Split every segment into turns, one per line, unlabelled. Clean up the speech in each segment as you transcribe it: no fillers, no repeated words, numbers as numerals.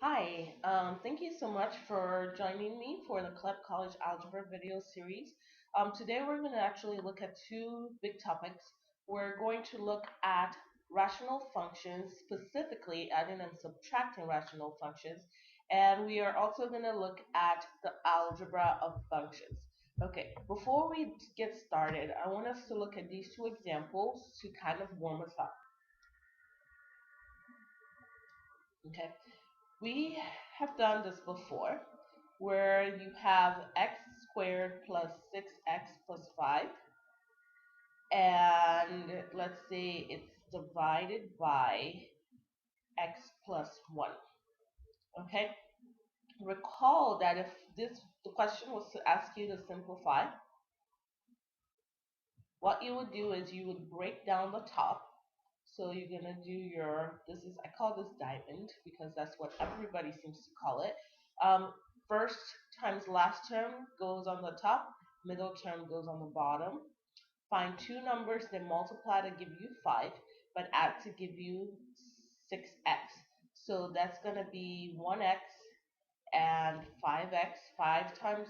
Hi, thank you so much for joining me for the Club College Algebra video series. Today we're going to actually look at two big topics. We're going to look at rational functions, specifically adding and subtracting rational functions, and we are also going to look at the algebra of functions. Okay, before we get started, I want us to look at these two examples to kind of warm us up. Okay, we have done this before where you have x squared plus 6x plus 5, and let's say it's divided by x plus 1. Okay, recall that if the question was to ask you to simplify, what you would do is you would break down the top. So you're gonna do I call this diamond because that's what everybody seems to call it. First times last term goes on the top, middle term goes on the bottom. Find two numbers, then multiply to give you 5, but add to give you 6x. So that's gonna be 1x and 5x. 5x times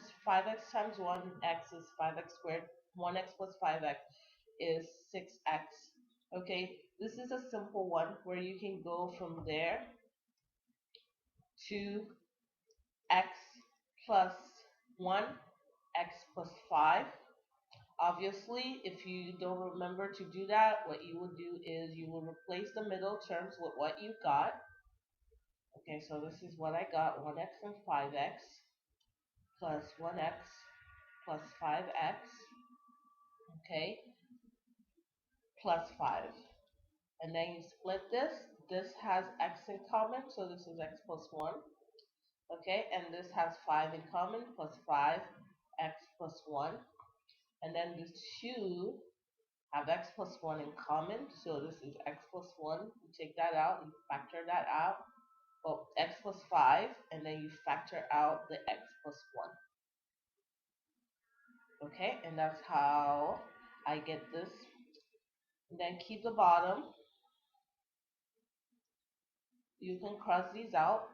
1x is 5x squared. 1x plus 5x is 6x. Okay, this is a simple one where you can go from there to x plus 1, x plus 5. Obviously, if you don't remember to do that, what you would do is you will replace the middle terms with what you got. Okay, so this is what I got, 1x and 5x plus 1x plus 5x, okay, plus 5. And then you split this. This has x in common, so this is x plus 1. Okay, and this has 5 in common, plus 5, x plus 1. And then the 2 have x plus 1 in common, so this is x plus 1. You take that out, you factor that out. Well, x plus 5, and then you factor out the x plus 1. Okay, and that's how I get this. And then keep the bottom. You can cross these out.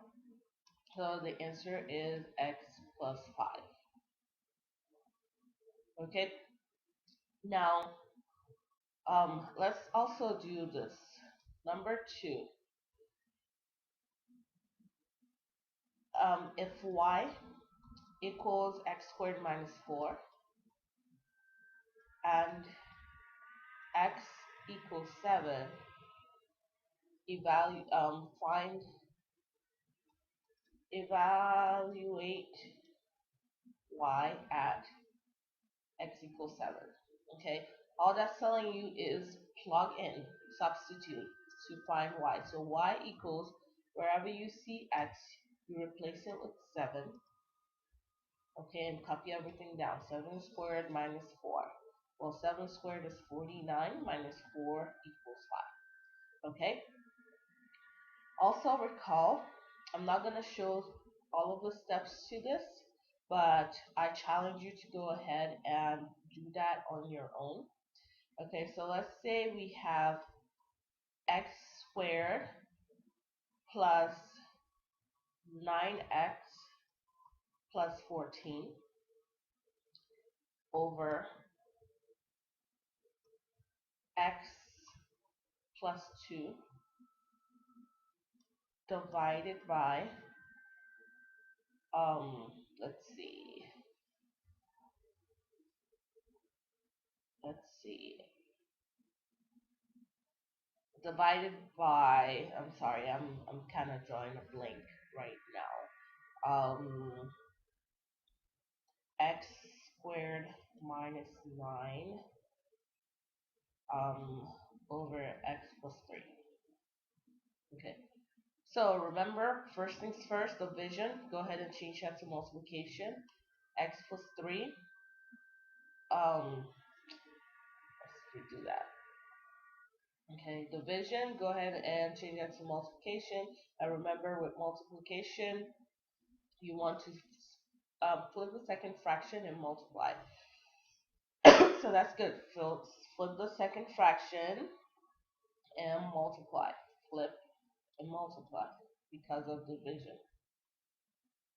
So the answer is x plus 5. Okay, now let's also do this. Number 2. If y equals x squared minus 4 and x equals 7, evaluate y at x equals 7. Okay, all that's telling you is plug in, substitute to find y. So y equals, wherever you see x, you replace it with 7. Okay, and copy everything down. 7 squared minus 4. Well, 7 squared is 49 minus 4 equals 5. Okay, also recall, I'm not going to show all of the steps to this, but I challenge you to go ahead and do that on your own. Okay, so let's say we have x squared plus 9x plus 14 over x plus 2 divided by, let's see, divided by, I'm sorry, I'm kind of drawing a blank right now. X squared minus 9 um, over x plus 3. Okay, so remember, first things first, division. Go ahead and change that to multiplication. X plus 3. Let's redo that. Okay, division. Go ahead and change that to multiplication. And remember, with multiplication, you want to flip the second fraction and multiply. So that's good. So flip the second fraction and multiply. Flip and multiply. because of division.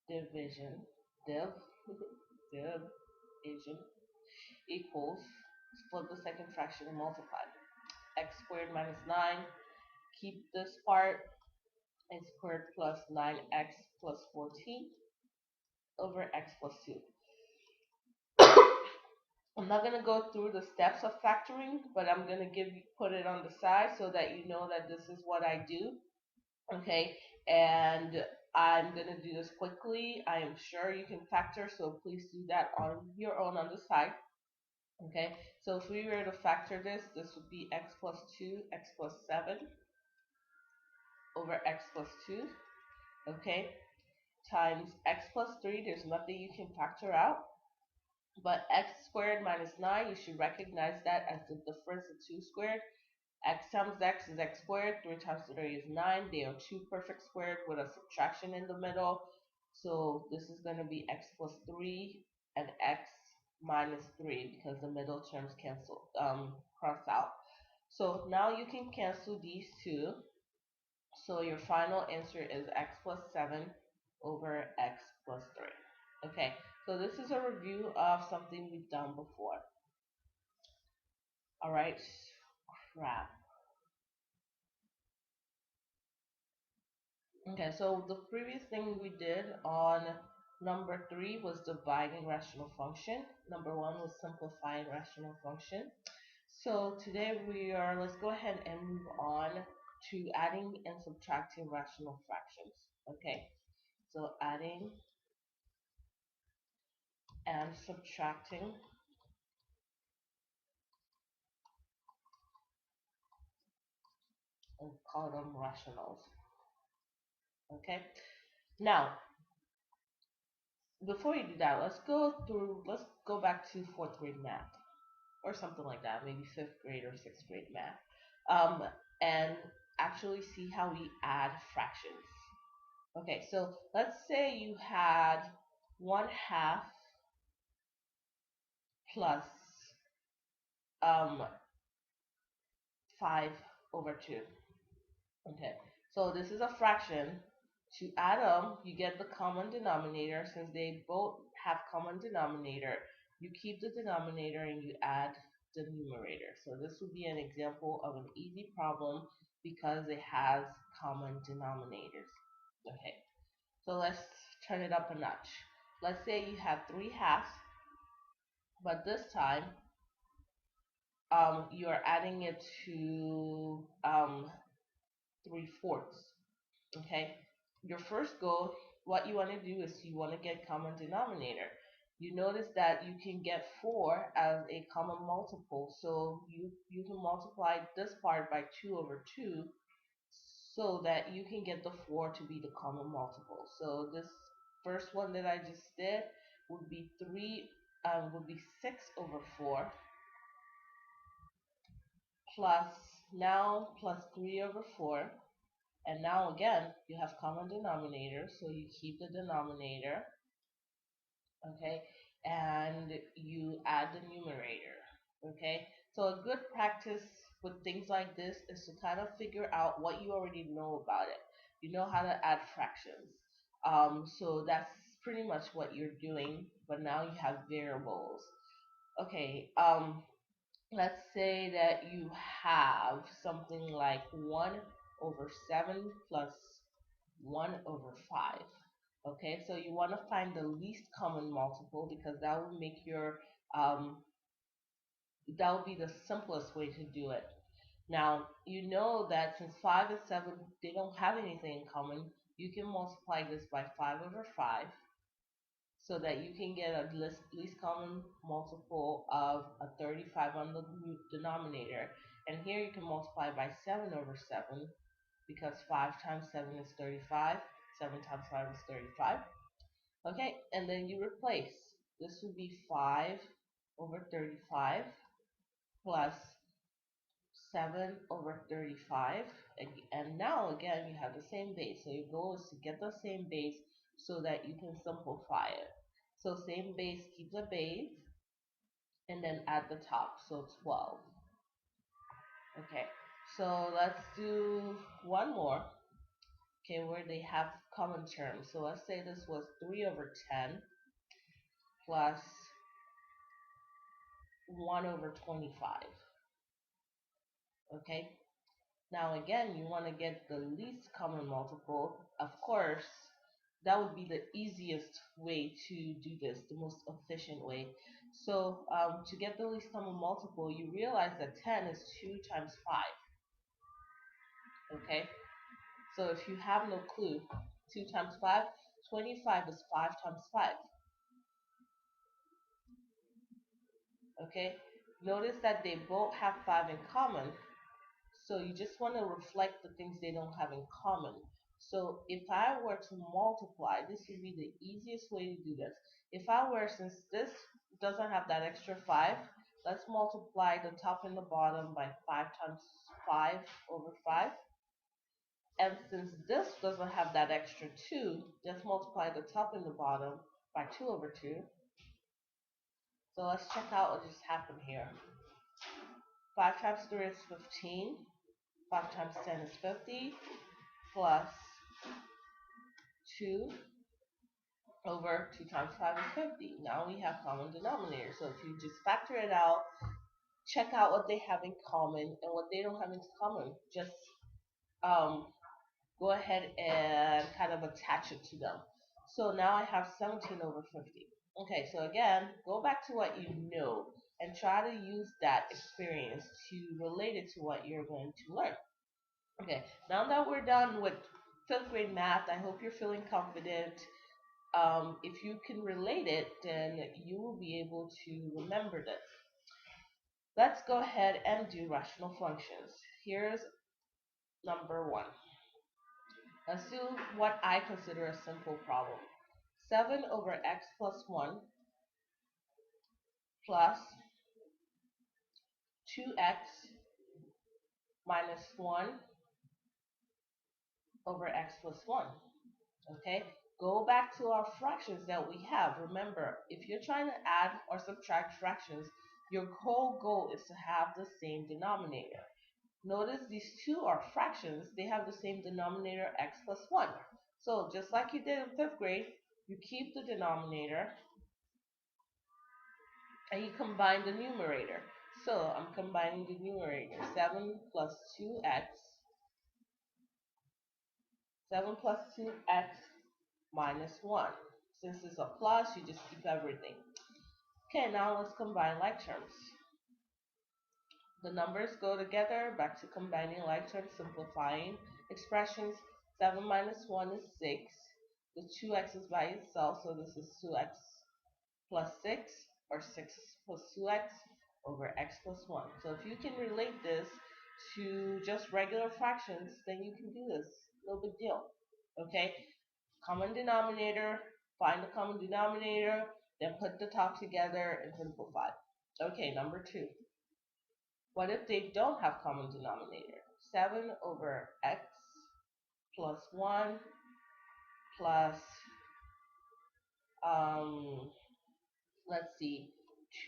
Division, div, division equals, split the second fraction and multiply. X squared minus 9, keep this part, x squared plus 9x plus 14 over x plus 2. I'm not going to go through the steps of factoring, but I'm going to put it on the side so that you know that this is what I do. Okay, and I'm going to do this quickly. I am sure you can factor, so please do that on your own on the side. Okay, so if we were to factor this, this would be x plus 2, x plus 7 over x plus 2, okay, times x plus 3. There's nothing you can factor out. But x squared minus 9, you should recognize that as the difference of 2 squared. X times x is x squared. 3 times 3 is 9. They are 2 perfect squared with a subtraction in the middle. So this is going to be x plus 3 and x minus 3 because the middle terms cancel, cross out. So now you can cancel these two. So your final answer is x plus 7 over x plus 3. Okay, so this is a review of something we've done before. Alright, crap. Okay, so the previous thing we did on number 3 was dividing rational function. Number 1 was simplifying rational function. So today let's go ahead and move on to adding and subtracting rational fractions. Okay, so adding and subtracting, and call them rationals. Okay, now before you do that, let's go back to fourth grade math or something like that, maybe fifth grade or sixth grade math, and actually see how we add fractions. Okay, so let's say you had 1/2 plus 5 over 2. Okay, so this is a fraction. To add them, you get the common denominator. Since they both have common denominator, you keep the denominator and you add the numerator. So this would be an example of an easy problem because it has common denominators. Okay, so let's turn it up a notch. Let's say you have 3/2, but this time you are adding it to 3/4. Okay, your first goal, what you want to do is you want to get common denominator. You notice that you can get 4 as a common multiple, so you can multiply this part by 2 over 2 so that you can get the 4 to be the common multiple. So this first one that I just did would be 6 over 4 plus, now plus 3 over 4. And now again, you have common denominator, so you keep the denominator, okay, and you add the numerator, okay. So a good practice with things like this is to kind of figure out what you already know about it. You know how to add fractions. So that's pretty much what you're doing, but now you have variables. Okay, let's say that you have something like 1 over 7 plus 1 over 5. Okay, so you want to find the least common multiple because that will make your that will be the simplest way to do it. Now you know that since 5 and 7 they don't have anything in common, you can multiply this by 5 over 5 so that you can get a least common multiple of a 35 on the denominator. And here you can multiply by 7 over 7 because 5 times 7 is 35. 7 times 5 is 35. Okay, and then you replace. This would be 5 over 35 plus 7 over 35. And now again, you have the same base. So your goal is to get the same base so that you can simplify it. So same base, keep the base, and then add the top. So 12. Okay, so let's do one more. okay, where they have common terms. So let's say this was 3 over 10 plus 1 over 25. Okay, now again, you want to get the least common multiple. Of course, that would be the easiest way to do this, the most efficient way. So to get the least common multiple, you realize that 10 is 2 times 5. Okay, so if you have no clue, 2 times 5, 25 is 5 times 5. Okay, notice that they both have 5 in common. So you just want to reflect the things they don't have in common. So if I were to multiply, this would be the easiest way to do this. If I were, since this doesn't have that extra 5, let's multiply the top and the bottom by 5 times 5 over 5. And since this doesn't have that extra 2, let's multiply the top and the bottom by 2 over 2. So let's check out what just happened here. 5 times 3 is 15. 5 times 10 is 50. Plus 2 over 2 times 5 is 50. Now we have common denominator. So if you just factor it out, check out what they have in common and what they don't have in common. Just go ahead and kind of attach it to them. So now I have 17 over 50. Okay, so again, go back to what you know and try to use that experience to relate it to what you're going to learn. Okay, now that we're done with 5th grade math, I hope you're feeling confident. If you can relate it, then you will be able to remember this. Let's go ahead and do rational functions. Here's number 1. Let's do what I consider a simple problem. 7 over x plus 1 plus 2x minus 1 over x plus 1. Okay, go back to our fractions that we have. Remember, if you're trying to add or subtract fractions, your whole goal is to have the same denominator. Notice these two are fractions. They have the same denominator, x plus 1. So just like you did in 5th grade, you keep the denominator and you combine the numerator. So I'm combining the numerator. 7 plus 2x. 7 plus 2x minus 1. Since it's a plus, you just keep everything. Okay, now let's combine like terms. The numbers go together, back to combining like terms, simplifying expressions. 7 minus 1 is 6. The 2x is by itself, so this is 2x plus 6, or 6 plus 2x over x plus 1. So if you can relate this to just regular fractions, then you can do this. No big deal. Okay? Common denominator, find the common denominator, then put the top together and simplify. Okay, number 2. What if they don't have common denominator? 7 over x plus 1 plus, let's see,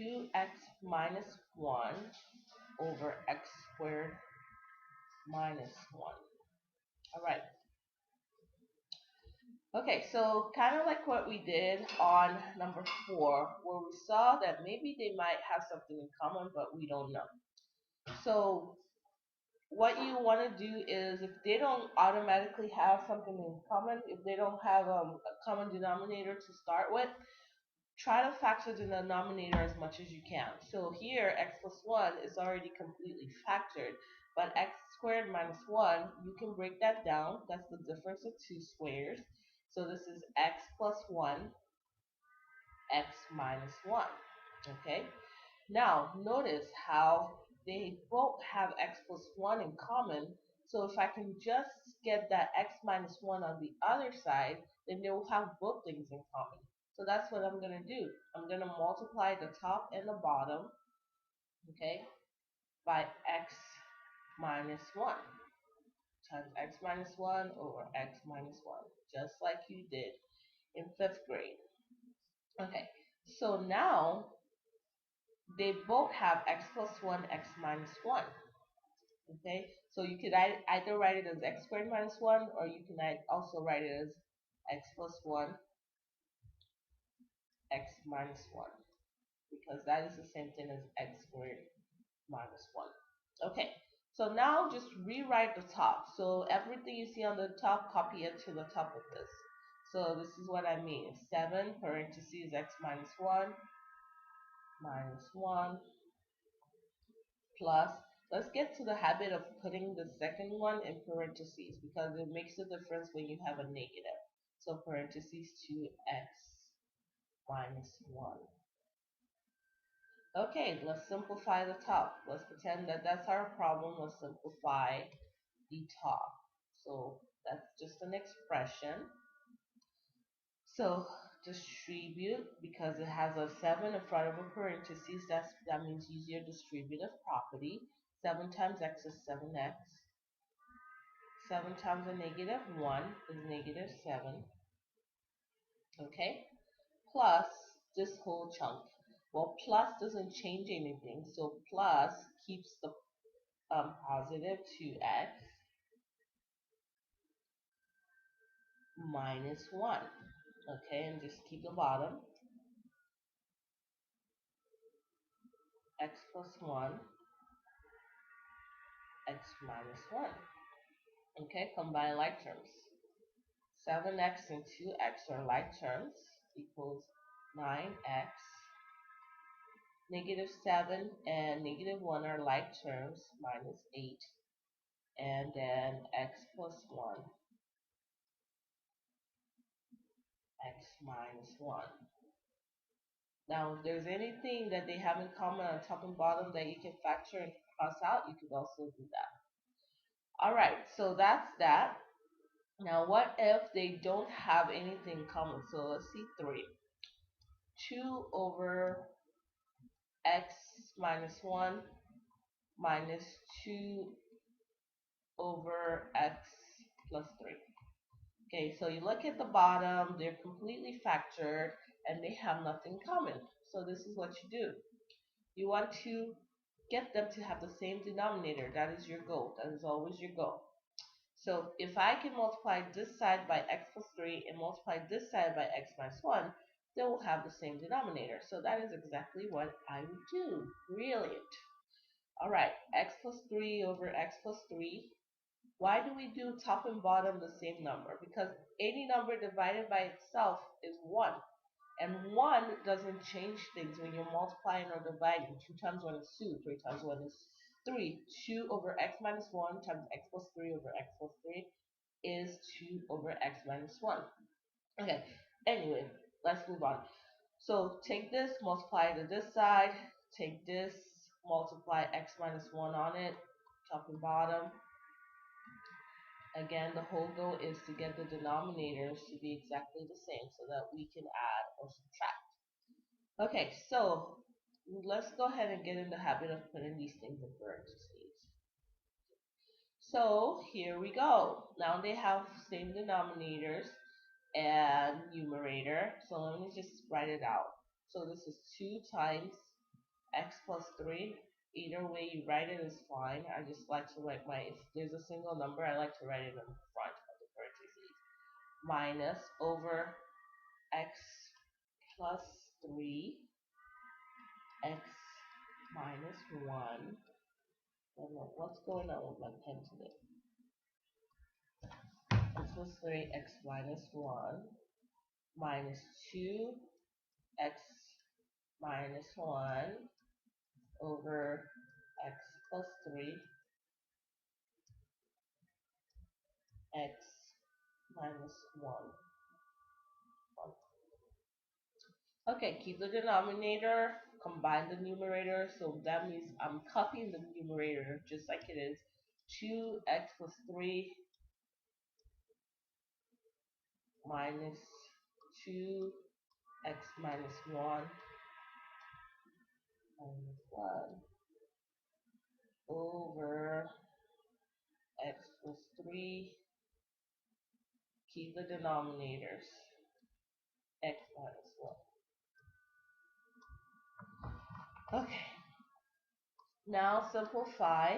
2x minus 1 over x squared minus 1. All right. Okay, so kind of like what we did on number 4, where we saw that maybe they might have something in common, but we don't know. So what you want to do is, if they don't automatically have something in common, if they don't have a common denominator to start with, try to factor the denominator as much as you can. So here, x plus 1 is already completely factored, but x squared minus 1, you can break that down. That's the difference of two squares. So this is x plus 1, x minus 1. Okay? Now, notice how they both have x plus 1 in common. So if I can just get that x minus 1 on the other side, then they will have both things in common. So that's what I'm going to do. I'm going to multiply the top and the bottom, okay, by x minus 1 times x minus 1 over x minus 1, just like you did in 5th grade. Okay, so now they both have x plus 1, x minus 1. Okay, So you could either write it as x squared minus 1, or you can also write it as x plus 1, x minus 1, because that is the same thing as x squared minus 1. Okay, so now just rewrite the top. So everything you see on the top, copy it to the top of this. So this is what I mean. 7 parentheses x minus 1 minus 1 plus, let's get to the habit of putting the second one in parentheses, because it makes a difference when you have a negative. So parentheses 2x minus 1. Okay, let's simplify the top. Let's pretend that that's our problem. Let's simplify the top. So that's just an expression. So distribute, because it has a 7 in front of a parentheses, that means use your distributive property. 7 times x is 7x. 7 times a negative 1 is negative 7. Okay? Plus this whole chunk. Well, plus doesn't change anything, so plus keeps the positive 2x minus 1. Okay, and just keep the bottom. X plus 1, x minus 1. Okay, combine like terms. 7x and 2x are like terms, equals 9x. Negative 7 and negative 1 are like terms, minus 8. And then x plus 1, x minus 1. Now, if there's anything that they have in common on top and bottom that you can factor and cross out, you could also do that. Alright, so that's that. Now, what if they don't have anything in common? So let's see 3. 2 over x minus 1 minus 2 over x plus 3. Okay, so you look at the bottom, they're completely factored, and they have nothing in common. So this is what you do. You want to get them to have the same denominator. That is your goal. That is always your goal. So if I can multiply this side by x plus 3 and multiply this side by x minus 1, they will have the same denominator. So that is exactly what I would do. Brilliant. Alright, x plus 3 over x plus 3. Why do we do top and bottom the same number? Because any number divided by itself is 1. And 1 doesn't change things when you're multiplying or dividing. 2 times 1 is 2, 3 times 1 is 3. 2 over x minus 1 times x plus 3 over x plus 3 is 2 over x minus 1. Okay, anyway, let's move on. So take this, multiply it to this side. Take this, multiply x minus 1 on it, top and bottom. Again, the whole goal is to get the denominators to be exactly the same so that we can add or subtract. Okay, so let's go ahead and get in the habit of putting these things in parentheses. So here we go. Now they have same denominators and numerator. So let me just write it out. So this is 2 times x plus 3. Either way you write it is fine. I just like to write if there's a single number, I like to write it in front of the parentheses. Minus over x plus 3, x minus 1. I don't know what's going on with my pen today. X plus 3, x minus 1, minus 2, x minus 1 over x plus 3, x minus 1. Okay, keep the denominator, combine the numerator, so that means I'm copying the numerator just like it is. 2x plus 3 minus 2x minus 1 minus 1 over x plus 3, keep the denominators, x minus 1. Okay, now simplify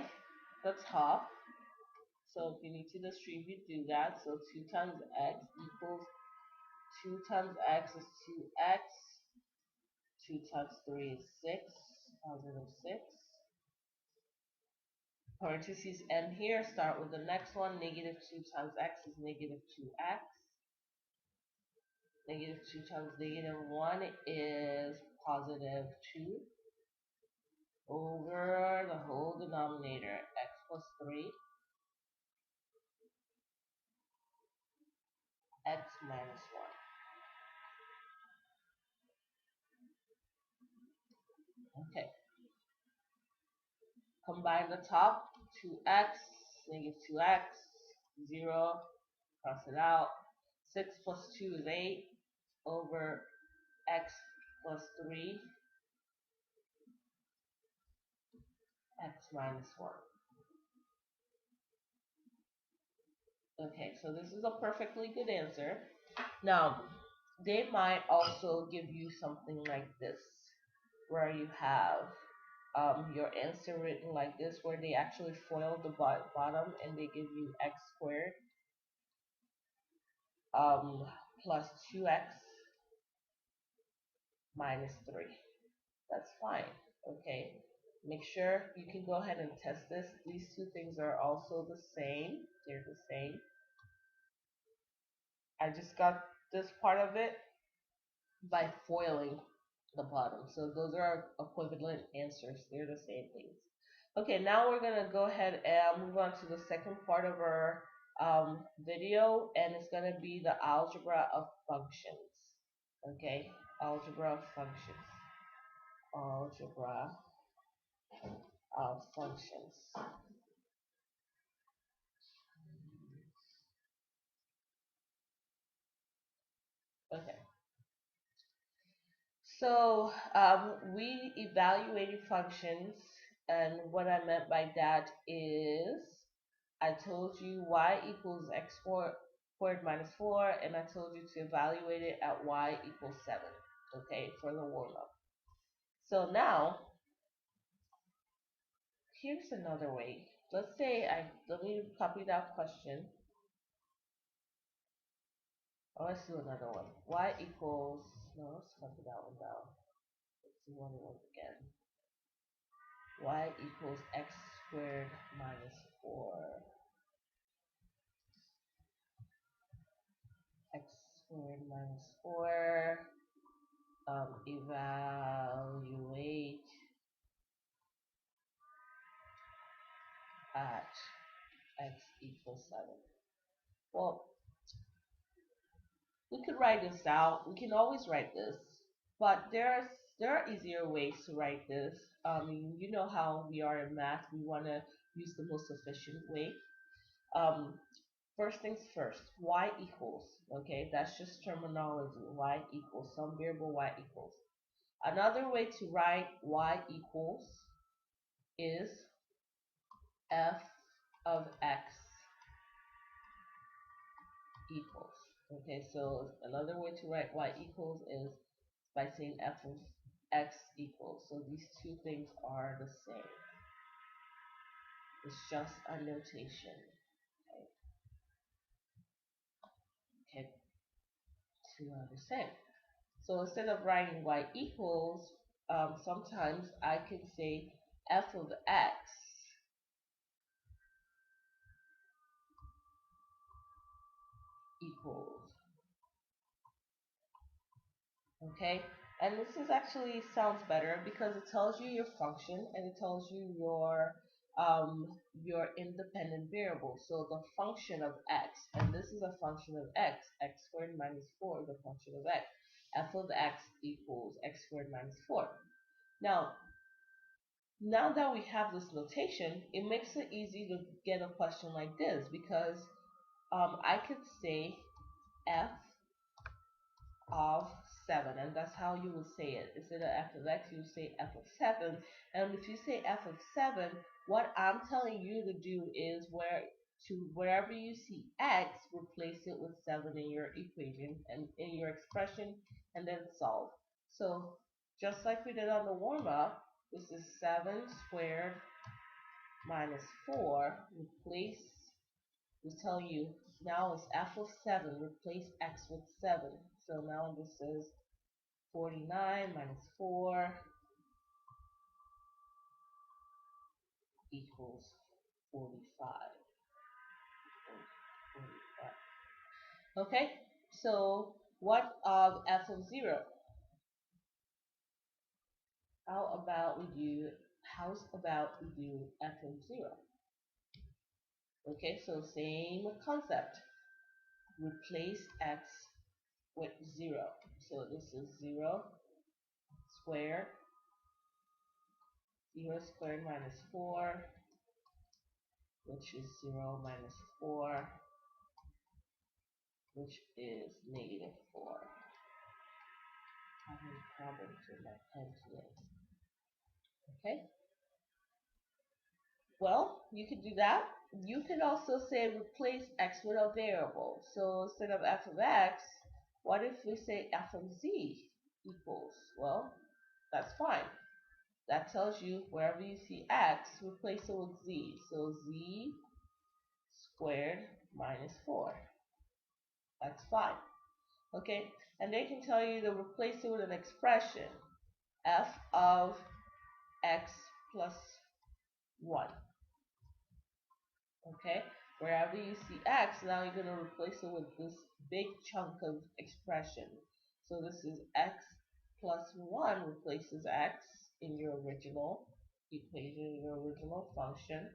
the top. So if you need to distribute, do that. So 2 times x equals 2 times x is 2x. 2 times 3 is 6, positive 6. Parentheses end here. Start with the next one. Negative 2 times x is negative 2x. Negative 2 times negative 1 is positive 2 over the whole denominator, x plus 3, x minus 1. Okay. Combine the top, 2x, negative 2x, 0, cross it out. 6 plus 2 is 8 over x plus 3, x minus 1. Okay, so this is a perfectly good answer. Now, they might also give you something like this, where you have your answer written like this, where they actually FOIL the bottom and they give you x squared plus 2x minus 3. That's fine. Okay. Make sure you can go ahead and test this. These two things are also the same. They're the same. I just got this part of it by foiling the bottom. So those are equivalent answers. They're the same things. Okay, now we're going to go ahead and move on to the second part of our video, and it's going to be the algebra of functions. Okay, algebra of functions. Algebra of functions. Okay. So we evaluated functions, and what I meant by that is I told you y equals x squared minus 4, and I told you to evaluate it at y equals 7, okay, for the warm-up. So now, here's another way. Let's say let me copy that question. Oh, let's do another one. Y equals, no, let's copy that one down. Let's do one again. Y equals x squared minus 4. X squared minus 4. Evaluate at x equals 7. Well, we could write this out. We can always write this, but there are easier ways to write this. You know how we are in math. We want to use the most efficient way. First things first, y equals, okay, that's just terminology. Y equals, some variable y equals. Another way to write y equals is f of x equals. Okay, so another way to write y equals is by saying f of x equals. So these two things are the same. It's just a notation. Okay, to understand. So instead of writing y equals, sometimes I could say f of x equals. Okay, and this is actually sounds better because it tells you your function and it tells you your independent variable. So the function of x, and this is a function of x squared minus 4 is a function of x. F of x equals x squared minus 4. Now that we have this notation, it makes it easy to get a question like this because I could say f of 7, and that's how you would say it. Instead of f of x, you would say f of 7. And if you say f of 7, what I'm telling you to do is wherever you see x, replace it with 7 in your equation and in your expression, and then solve. So just like we did on the warm-up, this is 7 squared minus 4. Replace We tell you now it's f of 7, replace x with 7. So now this is 49 minus 4 equals 45. 45. Okay, so what of f of 0? How's about we do f of 0? Okay, so same concept. Replace x with 0. So this is 0 squared. 0 squared minus 4, which is 0 minus 4, which is negative 4. Having problems with my pen today. Okay? Well, you could do that. You could also say replace x with a variable. So instead of f of x, what if we say f of z equals? Well, that's fine. That tells you wherever you see x, replace it with z. So z squared minus 4. That's fine. Okay, and they can tell you to replace it with an expression, f of x plus 1. Okay, wherever you see x, now you're going to replace it with this big chunk of expression. So this is x plus 1 replaces x in your original equation, your original function.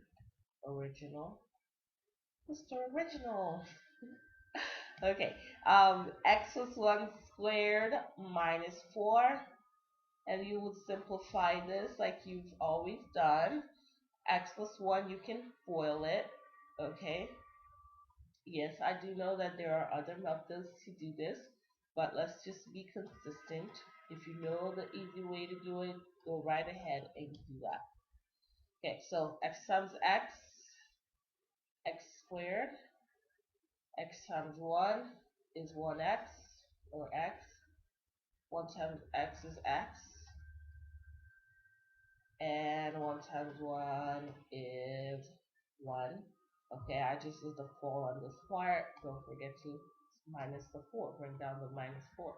Original. Mr. Original. Okay, x plus 1 squared minus 4. And you would simplify this like you've always done. X plus 1, you can FOIL it. Okay. Yes, I do know that there are other methods to do this, but let's just be consistent. If you know the easy way to do it, go right ahead and do that. Okay, so x times x squared, x times 1 is 1x, or x. 1 times x is x, and 1 times 1 is 1. Okay, I just did the 4 on this part. Don't forget to minus the 4. Bring down the minus 4.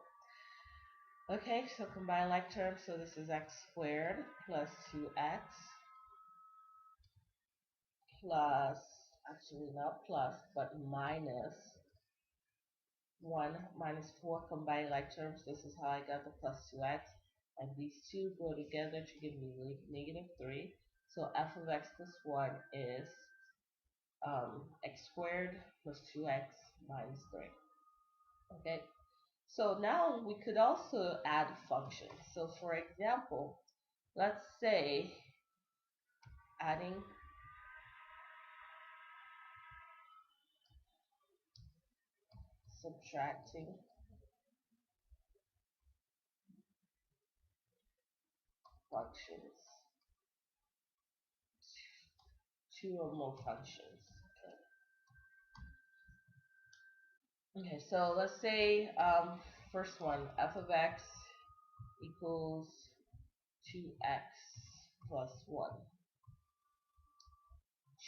Okay, so combine like terms. So this is x squared plus 2x plus, actually not plus, but minus 1 minus 4 combine like terms. This is how I got the plus 2x. And these two go together to give me negative 3. So f of x plus 1 is x squared plus 2x minus 3. Okay, so now we could also add functions. So for example, let's say adding subtracting functions, two or more functions. Okay, so let's say first one, f of x equals 2x plus 1.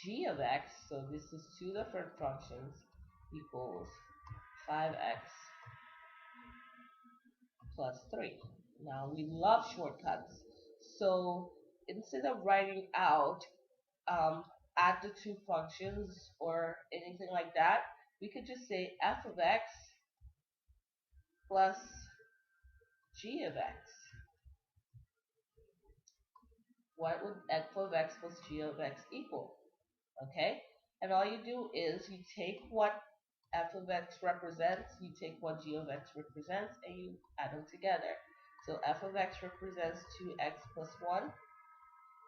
G of x, so this is two different functions, equals 5x plus 3. Now we love shortcuts, so instead of writing out add the two functions or anything like that, we could just say f of x plus g of x. What would f of x plus g of x equal? Okay, and all you do is you take what f of x represents, you take what g of x represents, and you add them together. So f of x represents 2x plus 1,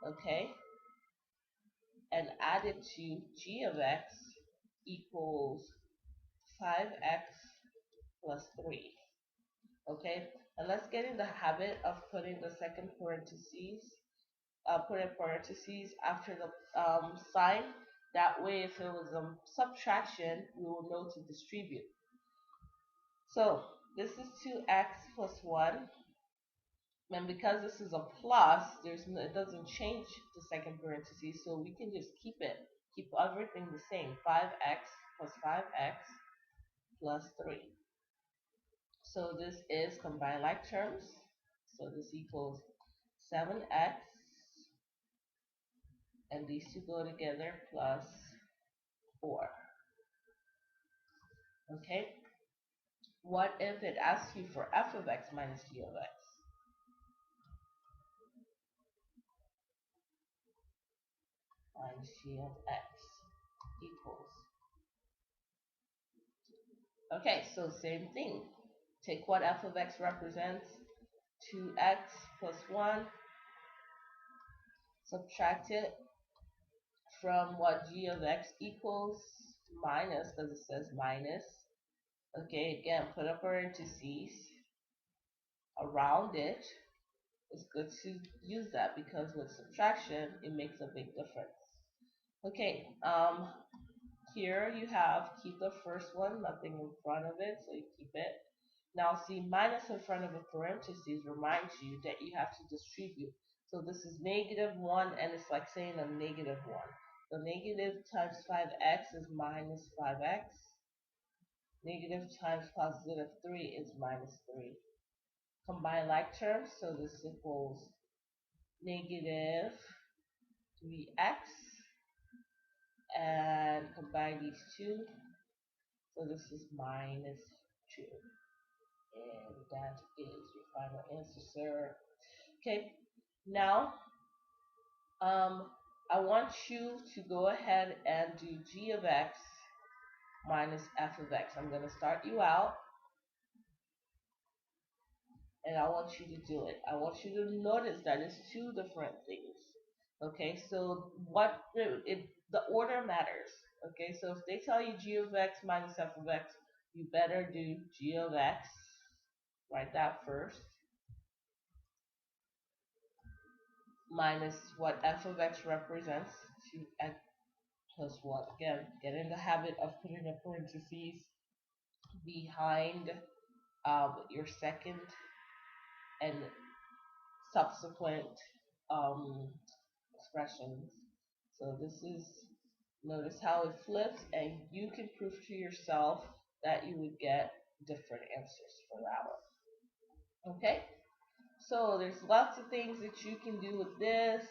okay, and added to g of x equals 5x plus 3. Okay, and let's get in the habit of putting the second parentheses, put in parentheses after the sign. That way, if it was a subtraction, we will know to distribute. So this is 2x plus 1, and because this is a plus, it doesn't change the second parentheses, so we can just keep keep everything the same. 5x plus 5x plus 3. So this is combined like terms. So this equals 7x, and these two go together, plus 4. Okay? What if it asks you for f of x minus g of x? Minus g of x equals. Okay, so same thing. Take what f of x represents, 2x plus 1, subtract it from what g of x equals, minus, because it says minus. Okay, again, put up parentheses around it. It's good to use that because with subtraction, it makes a big difference. Okay, here you have, keep the first one, nothing in front of it, so you keep it. Now see, minus in front of a parentheses reminds you that you have to distribute. So this is -1, and it's like saying a -1. So negative times 5x is minus 5x. Negative times positive 3 is minus 3. Combine like terms, so this equals negative 3x. And combine these two, so this is minus 2. And that is your final answer, sir. Okay, now I want you to go ahead and do g of x minus f of x. I'm going to start you out, and I want you to do it. I want you to notice that it's two different things. Okay, so the order matters. Okay, so if they tell you g of x minus f of x, you better do g of x. Write that first. Minus what f of x represents, 2x plus 1. Again, get in the habit of putting a parentheses behind your second and subsequent expressions. So this is, notice how it flips, and you can prove to yourself that you would get different answers for that one. Okay? So there's lots of things that you can do with this.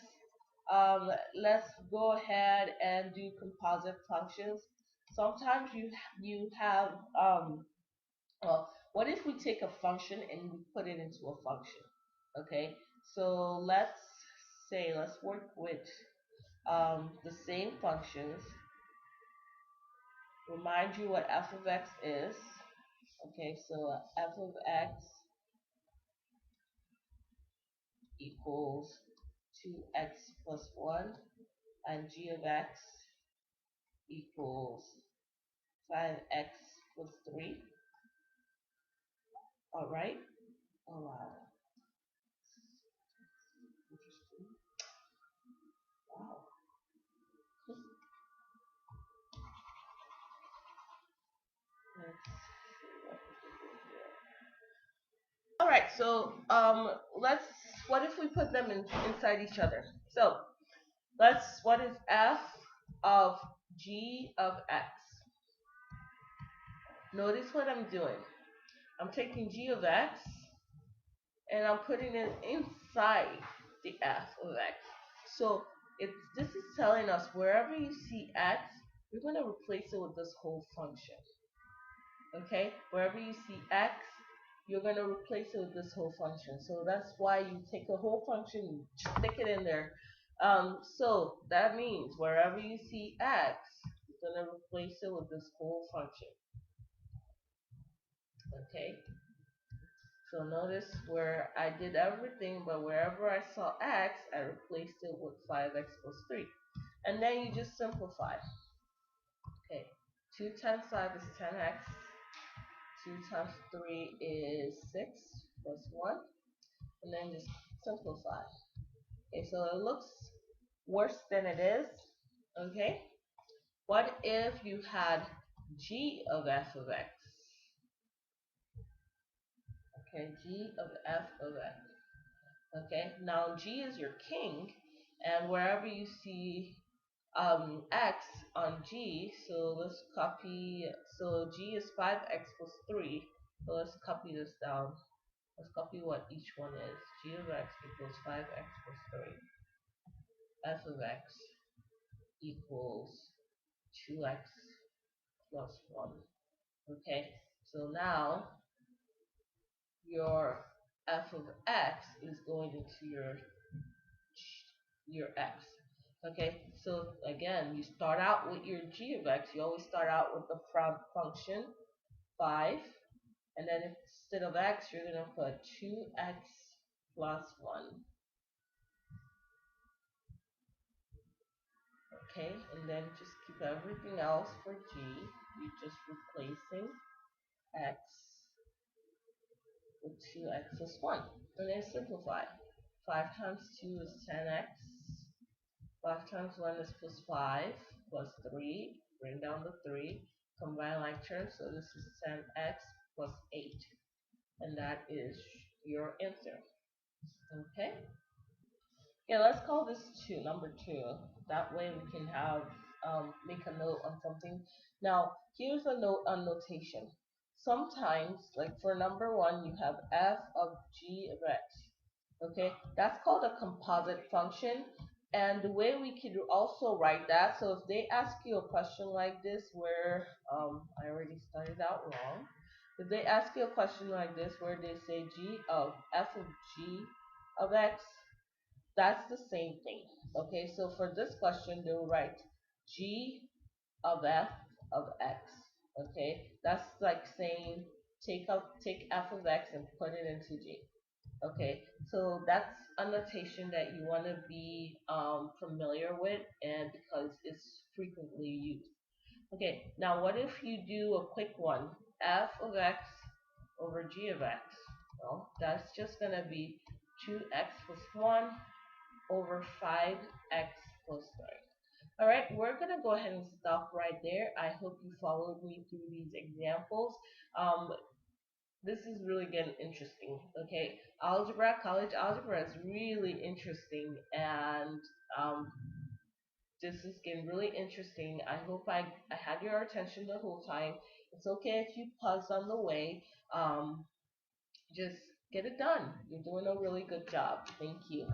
Let's go ahead and do composite functions. Sometimes you have well, what if we take a function and we put it into a function? Okay, so let's work with the same functions. Remind you what f of x is. Okay, so f of x equals 2x plus 1, and g of x equals 5x plus 3. Alright? Oh wow. Interesting. Wow. Let's see what we can do here. Alright, so what if we put them inside each other? So what is f of g of x? Notice what I'm doing. I'm taking g of x and I'm putting it inside the f of x. So this is telling us wherever you see x, you're going to replace it with this whole function. Okay? Wherever you see x, you're going to replace it with this whole function. So that's why you take a whole function and stick it in there. So that means wherever you see x, you're going to replace it with this whole function. Okay? So notice where I did everything, but wherever I saw x, I replaced it with 5x plus 3. And then you just simplify. Okay, 2 times 5 is 10x. 2 times 3 is 6 plus 1. And then just simplify. Okay, so it looks worse than it is. Okay, what if you had g of f of x? Okay, g of f of x. Okay, now g is your king, and wherever you see x on G, so let's copy, so G is 5x plus 3, so let's copy this down. Let's copy what each one is. G of x equals 5x plus 3. F of x equals 2x plus 1. Okay, so now your f of x is going into your x. Okay, so again, you start out with your g of x. You always start out with the function 5, and then instead of x, you're going to put 2x plus 1. Okay, and then just keep everything else for g. You're just replacing x with 2x plus 1. And then simplify. 5 times 2 is 10x. 5 times 1 is plus 5, plus 3. Bring down the 3. Combine like terms, so this is 10x plus 8. And that is your answer. Okay? Yeah, let's call this 2, number 2. That way we can have, make a note on something. Now, here's a note on notation. Sometimes, like for number 1, you have f of g of x. Okay, that's called a composite function. And the way we could also write that, so if they ask you a question like this where, I already started out wrong. If they ask you a question like this where they say g of f of g of x, that's the same thing. Okay, so for this question, they'll write g of f of x. Okay, that's like saying take f of x and put it into g. Okay, so that's a notation that you want to be familiar with, and because it's frequently used. Okay, now what if you do a quick one? F of x over g of x. Well, that's just going to be 2x plus 1 over 5x plus 3. Alright, we're going to go ahead and stop right there. I hope you followed me through these examples. This is really getting interesting. Okay, algebra, college algebra is really interesting, and this is getting really interesting. I hope I had your attention the whole time. It's okay if you pause on the way. Just get it done. You're doing a really good job. Thank you.